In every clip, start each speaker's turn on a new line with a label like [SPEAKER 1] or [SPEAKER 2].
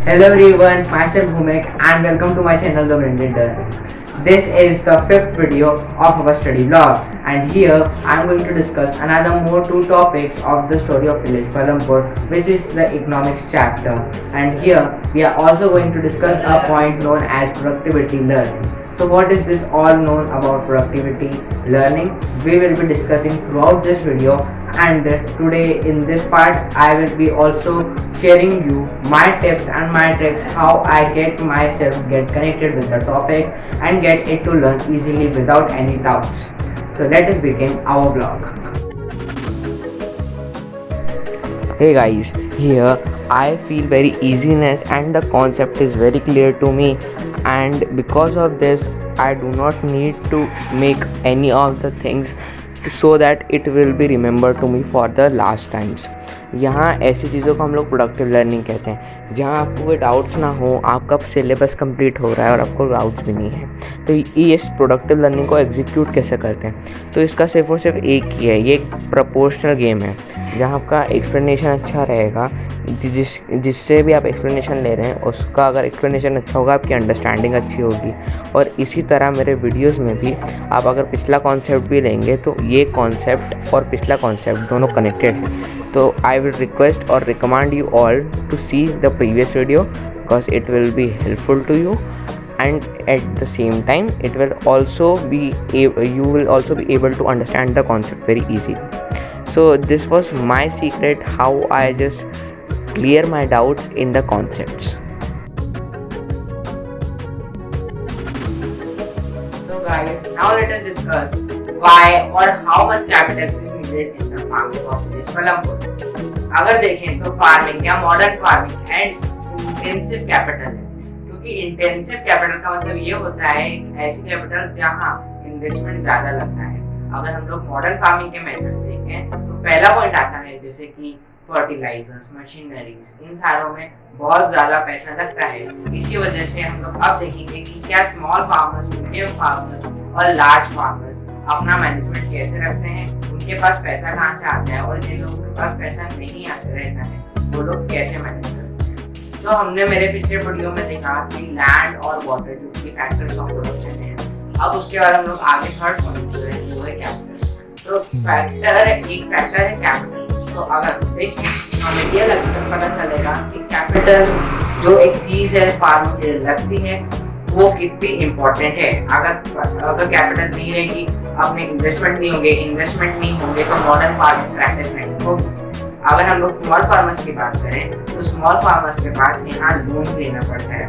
[SPEAKER 1] Hello everyone, myself Bhumek and welcome to my channel The Branded Learner. This is the fifth video of our study vlog and here I am going to discuss another more two topics of the story of village Palampur, which is the economics chapter, and here we are also going to discuss a point known as productivity learning. So what is this all known about productivity learning? We will be discussing throughout this video, and today in this part I will be also sharing you my tips and my tricks how I get connected with the topic and get it to learn easily without any doubts. So let us begin our vlog. Hey guys, here I feel very easiness and the concept is very clear to me, and because of this I do not need to make any of the things so that it will be remembered to me for the last times. यहाँ ऐसी चीज़ों को हम लोग productive learning कहते हैं जहाँ आपको कोई डाउट्स ना हो, आपका सिलेबस कंप्लीट हो रहा है और आपको डाउट्स भी नहीं है। तो ये इस प्रोडक्टिव लर्निंग को एग्जीक्यूट कैसे करते हैं, तो इसका सिर्फ और सिर्फ एक ही है, ये एक प्रोपोर्शनल गेम है जहाँ आपका एक्सप्लेनेशन अच्छा रहेगा। जिससे भी आप एक्सप्लेनेशन ले रहे हैं उसका अगर एक्सप्लेनेशन अच्छा होगा आपकी अंडरस्टैंडिंग अच्छी होगी। और इसी तरह मेरे वीडियोस में भी आप अगर पिछला कॉन्सेप्ट भी लेंगे तो ये कॉन्सेप्ट और पिछला कॉन्सेप्ट दोनों कनेक्टेड है। तो आई विल रिक्वेस्ट और recommend you all to see the previous video because it will be helpful to you, and at the same time it will also be you will also be able to understand the concept very easily. So this was my secret how I just clear my doubts in the concepts. So guys, now let us discuss why or how much capital is needed in the farming of this Palampur. अगर देखें तो farming या modern farming and intensive capital है, क्योंकि intensive capital का मतलब ये होता है ऐसी कैपिटल जहाँ इन्वेस्टमेंट ज्यादा लगता है। अगर हम लोग मॉडर्न फार्मिंग के मेथड्स देखें तो पहला पॉइंट आता है जैसे कि फर्टिलाइजर्स, मशीनरीज, इन सारों में बहुत ज्यादा पैसा लगता है। इसी वजह से हम लोग अब देखेंगे कि क्या स्मॉल फार्मर्स, मीडियम फार्मर्स और लार्ज फार्मर्स अपना मैनेजमेंट कैसे रखते हैं, उनके पास पैसा कहाँ से आता है, और जिन लोगों के पास पैसा नहीं आता रहता है वो लोग कैसे मैनेज करते हैं। तो हमने मेरे पिछले वीडियो में देखा कि लैंड और वाटर जो कि फैक्टर्स ऑफ प्रोडक्शन है। अब उसके बाद हम लोग आगे थर्ड पॉइंट जो है वो है कैपिटल। तो एक फैक्टर है कैपिटल। तो अगर देखें हमें ये पता चलेगा कि कैपिटल जो एक चीज है फार्म के लिए लगती है वो कितनी इम्पोर्टेंट है। अगर कैपिटल नहीं रहेगी, अपने इन्वेस्टमेंट नहीं होंगे तो मॉडर्न फार्मिंग प्रैक्टिस नहीं होगी। अगर हम लोग स्मॉल फार्मर्स की बात करें तो स्मॉल फार्मर्स के पास यहाँ लोन लेना पड़ता है।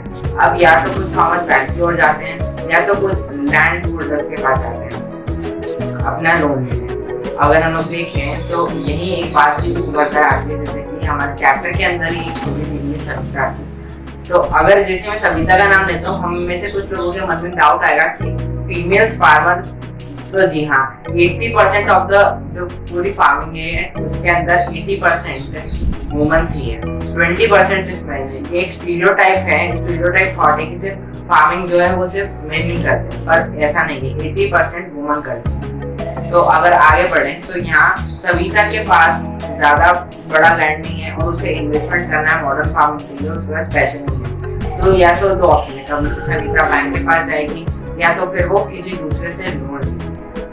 [SPEAKER 1] अब या तो कुछ फार्मर्स बैंक की ओर जाते हैं या तो कुछ लैंड होल्डर्स के पास जाते हैं अपना लोन लेने। अगर हम लोग देखें तो यही एक बात भी उभरता आती है, जैसे कि हमारे चैप्टर के अंदर ही छोटी सी सविता थी। तो अगर जैसे मैं सविता का नाम लेता हूँ, हम में से कुछ लोगों के मन में डाउट आएगा कि फीमेल्स फार्मर्स, तो जी हाँ 80% ऑफ द जो पूरी फार्मिंग है उसके अंदर 80% वुमेन्स ही है, 20% सिर्फ मेन है। एक स्टीरियोटाइप थॉट है कि सिर्फ फार्मिंग जो है वो सिर्फ मेन ही करते हैं, पर ऐसा नहीं है, 80% वुमेन करते हैं। तो अगर आगे बढ़े तो यहाँ सविता के पास ज्यादा बड़ा लैंड नहीं है और उसे इन्वेस्टमेंट करना है मॉडर्न फार्मिंग के लिए, उसके पास पैसे नहीं है। तो या तो दो ऑप्शन है, कभी सविता बैंक के पास जाएगी या तो फिर वो किसी दूसरे से लोन लेगी।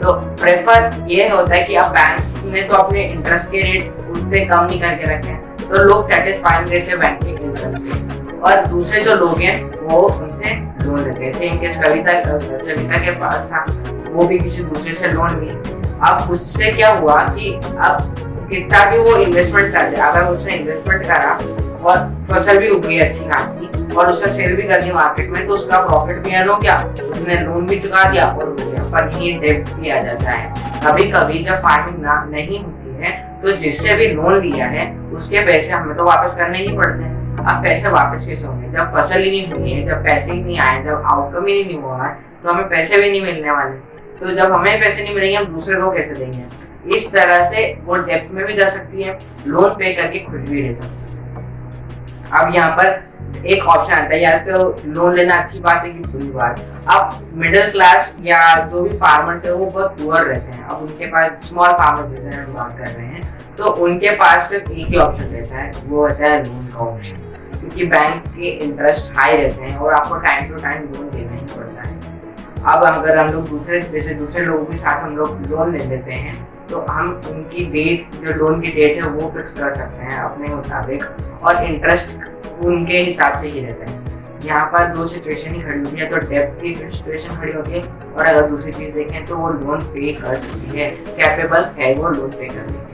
[SPEAKER 1] तो प्रेफर ये होता है कि अब बैंक ने तो अपने इंटरेस्ट के रेट उतने कम नहीं करके रखे हैं, तो लोग सेटिस्फाइड रहते हैं बैंक के इंटरेस्ट से, और दूसरे जो लोग हैं वो उनसे लोन लेते हैं। सेम केस सविता के पास था, वो भी किसी दूसरे से लोन ली। अब उससे क्या हुआ कि अब कितना भी वो इन्वेस्टमेंट कर दे, अगर उसने इन्वेस्टमेंट करा और फसल भी उग गई अच्छी खासी और उसने सेल भी कर दी मार्केट में, तो उसका प्रॉफिट भी अर्न हो गया, उसने लोन भी चुका दिया और हो गया। पर यही डेब्ट भी आ जाता है कभी कभी जब फार्मिंग नहीं होती है, तो जिससे भी लोन लिया है उसके पैसे हमें तो वापस करने ही पड़ते हैं। अब पैसे वापस कैसे होंगे जब फसल ही नहीं हुई है, जब पैसे ही नहीं आए, जब आउटकम ही नहीं हुआ है, तो हमें पैसे भी नहीं मिलने वाले। तो जब हमें पैसे नहीं मिलेंगे हम दूसरे को कैसे देंगे। इस तरह से वो डेब्ट में भी जा सकती है, लोन पे करके खुद भी ले सकती है। अब यहाँ पर एक ऑप्शन आता है, या तो लोन लेना अच्छी बात है कि बुरी बात। अब मिडिल क्लास या जो भी फार्मर्स है वो बहुत पुअर रहते हैं, अब उनके पास स्मॉल फार्मर जैसे हम बात कर रहे हैं, तो उनके पास सिर्फ एक ही ऑप्शन रहता है, वो होता है लोन का ऑप्शन। क्योंकि बैंक के इंटरेस्ट हाई रहते हैं और आपको टाइम टू टाइम लोन देना ही पड़ता है। अब अगर हम लोग दूसरे लोगों के साथ हम लोग लोन ले लेते हैं तो हम उनकी डेट, जो लोन की डेट है वो फिक्स कर सकते हैं अपने मुताबिक, और इंटरेस्ट उनके हिसाब से ही रहता है। यहाँ पर दो सिचुएशन ही खड़ी होती है, तो डेब्ट की सिचुएशन खड़ी होती है, और अगर दूसरी चीज देखें तो वो लोन पे कर सकती है, कैपेबल है वो लोन पे करने के।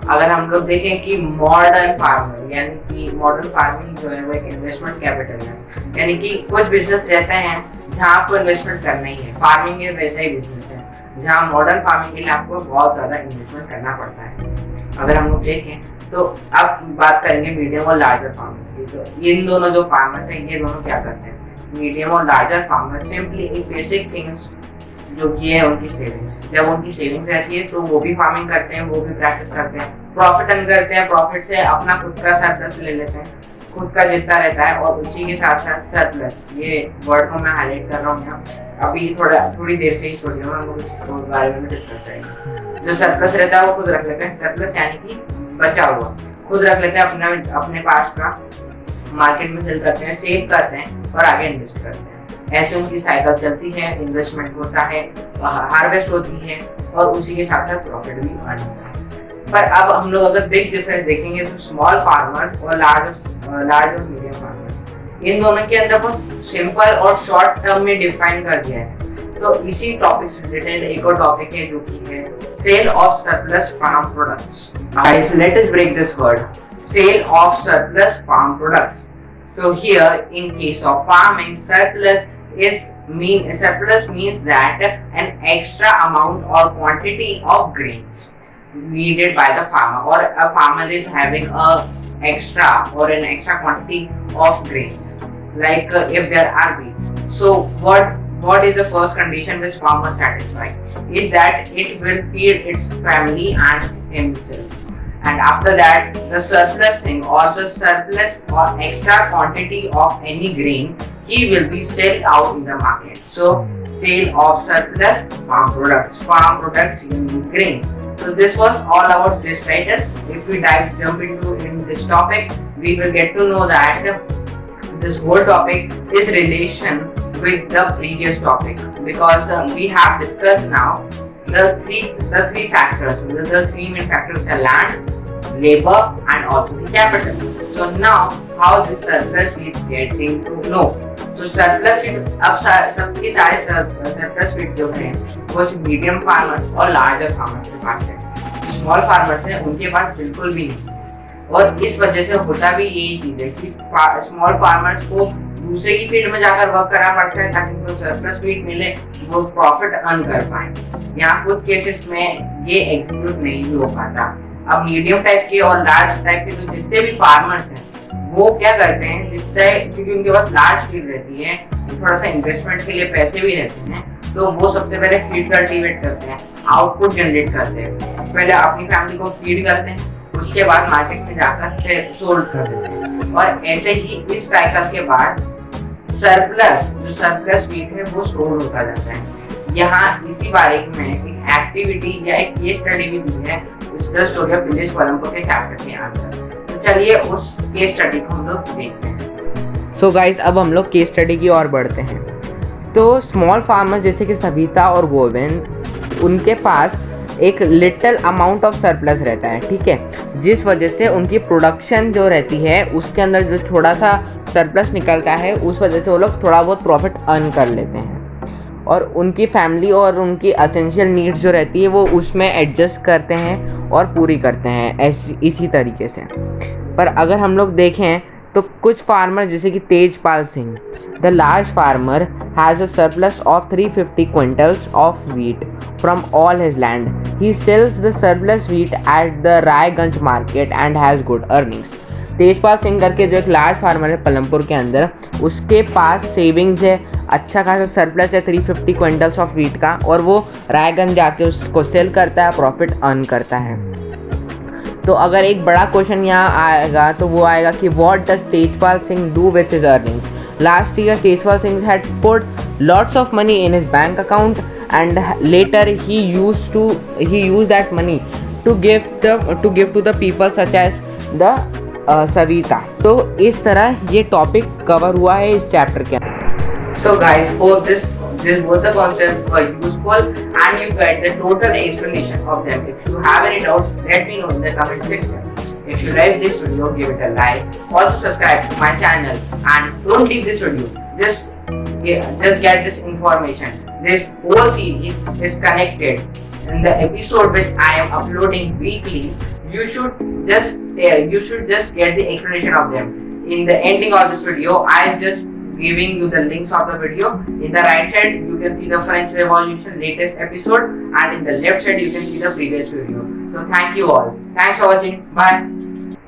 [SPEAKER 1] अगर हम लोग देखें कि मॉडर्न फार्मर, यानी कि मॉडर्न फार्मिंग जो है वो एक इन्वेस्टमेंट कैपिटल है, यानी कि कुछ बिजनेस रहते हैं जहाँ आपको इन्वेस्टमेंट करना ही है। फार्मिंग एक वैसा ही बिजनेस है जहाँ मॉडर्न फार्मिंग के लिए आपको बहुत ज्यादा इन्वेस्टमेंट करना पड़ता है। अगर हम लोग देखें तो अब बात करेंगे मीडियम और लार्जर फार्मर्स की। तो इन दोनों जो फार्मर्स हैं ये दोनों क्या करते हैं, मीडियम और लार्जर फार्मर्स सिंपली एक बेसिक थिंग्स जो कि है उनकी सेविंग्स। जब उनकी सेविंग्स रहती है तो वो भी फार्मिंग करते हैं, वो भी प्रैक्टिस करते हैं, प्रॉफिट अर्न करते हैं, प्रॉफिट से अपना खुद का सरप्लस ले लेते हैं, खुद का जितना रहता है, और उसी के साथ साथ सरप्लस, ये वर्ड को मैं हाईलाइट कर रहा हूँ यहाँ, अभी थोड़ी देर से इस वीडियो में हम लोग इसके बारे में डिस्कस करेंगे। जो सरप्लस रहता है वो खुद रख लेते हैं, सरप्लस यानी कि बचा हुआ खुद रख लेते हैं अपने पास का, मार्केट में सेल करते हैं, सेव करते हैं और आगे इन्वेस्ट करते हैं। ऐसे उनकी साइकिल चलती है, इन्वेस्टमेंट होता है, हार्वेस्ट होती है, और उसी के साथ साथ प्रॉफिट भी अर्न होता है। पर अब हम लोग अगर बिग डिफरेंस देखेंगे तो स्मॉल फार्मर्स और लार्ज और मीडियम फार्मर्स, इन दोनों के अंदर बहुत सिंपल और शॉर्ट टर्म में डिफाइन कर दिया है। तो इसी टॉपिक से रिलेटेड एक और टॉपिक है जो कि है sale of surplus farm products. Guys, let us break this word. Sale of surplus farm products. So here, in case of farming, surplus means that an extra amount or quantity of grains needed by the farmer, or a farmer is having an extra quantity of grains, like if there are wheats. So what is the first condition which farmer satisfy is that it will feed its family and himself. And after that, the surplus thing or the surplus or extra quantity of any grain, he will be sold out in the market. So sale of surplus farm products means grains. So this was all about this title. If we jump into in this topic, we will get to know that this whole topic is relation with the previous topic, because we have discussed now the three factors, the three main factors: the land, labor, and also the capital. So now how this surplus we getting to know? So surplus अब सबके सारे surplus जो हैं वो सिर्फ medium farmers और larger farmers के पास है। स्मॉल फार्मर्स हैं उनके पास बिल्कुल भी नहीं है, और इस वजह से होता भी यही चीज है कि स्मॉल फार्मर्स को दूसरे की फील्ड में जाकर वर्क करना पड़ता है ताकि उनको सरप्लस फीड मिले, वो प्रॉफिट अर्न कर पाए। यहाँ कुछ केसेस में ये एग्जीक्यूट नहीं भी हो पाता। अब मीडियम टाइप के और लार्ज टाइप के जो जितने भी फार्मर्स हैं वो क्या करते हैं, जितने क्योंकि उनके पास लार्ज फील्ड रहती है, थोड़ा सा इन्वेस्टमेंट के लिए पैसे भी रहते हैं, तो वो सबसे पहले फीड कल्टीवेट करते हैं, आउटपुट जनरेट करते हैं, पहले अपनी फैमिली को फीड करते हैं, उसके बाद मार्केट में जाकर सोल्ड कर देते हैं, और ऐसे ही इस साइकिल के बाद जो सरप्लस फीड है वो स्टोर होता जाता है। यहाँ इसी बारे में एक एक्टिविटी या एक केस स्टडी भी दी है the story of village Colombo के चैप्टर के अंदर। तो चलिए उस केस स्टडी को हम लोग देखते हैं।
[SPEAKER 2] सो गाइस, अब हम लोग केस स्टडी की ओर बढ़ते हैं। तो स्मॉल फार्मर्स जैसे कि सविता और गोविंद, उनके पास एक लिटिल अमाउंट ऑफ सरप्लस रहता है, ठीक है, जिस वजह से उनकी प्रोडक्शन जो रहती है उसके अंदर जो थोड़ा सा सरप्लस निकलता है उस वजह से वो लोग थोड़ा बहुत प्रॉफिट अर्न कर लेते हैं, और उनकी फैमिली और उनकी एसेंशियल नीड्स जो रहती है वो उसमें एडजस्ट करते हैं और पूरी करते हैं इसी तरीके से। पर अगर हम लोग देखें तो कुछ फार्मर जैसे कि Tejpal Singh, the large farmer has a surplus of 350 quintals of wheat from all his land. He sells the surplus wheat at the Raiganj market and has good earnings. Tejpal Singh करके जो एक लार्ज फार्मर है पलमपुर के अंदर, उसके पास सेविंग्स है, अच्छा खासा सरप्लस है 350 क्विंटल्स ऑफ वीट का, और वो रायगंज जाके उसको सेल करता है, प्रॉफिट अर्न करता है। तो अगर एक बड़ा क्वेश्चन यहाँ आएगा तो वो आएगा कि what does Tejpal Singh do with his earnings. Last year Tejpal Singh had put lots of money in his bank account and later he used that money to give to the people such as the Savita. तो इस तरह ये topic cover हुआ है इस chapter के अंदर।
[SPEAKER 1] So guys, hope this both the concepts were useful and you get the total explanation of them. If you have any doubts, let me know in the comment section. If you like this video, give it a like. Also subscribe to my channel and don't leave this video. Just get this information. This whole series is connected. In the episode which I am uploading weekly, you should just get the explanation of them. In the ending of this video, I just giving you the links of the video. In the right side you can see the French Revolution latest episode and in the left side you can see the previous video. So thank you all. Thanks for watching. Bye.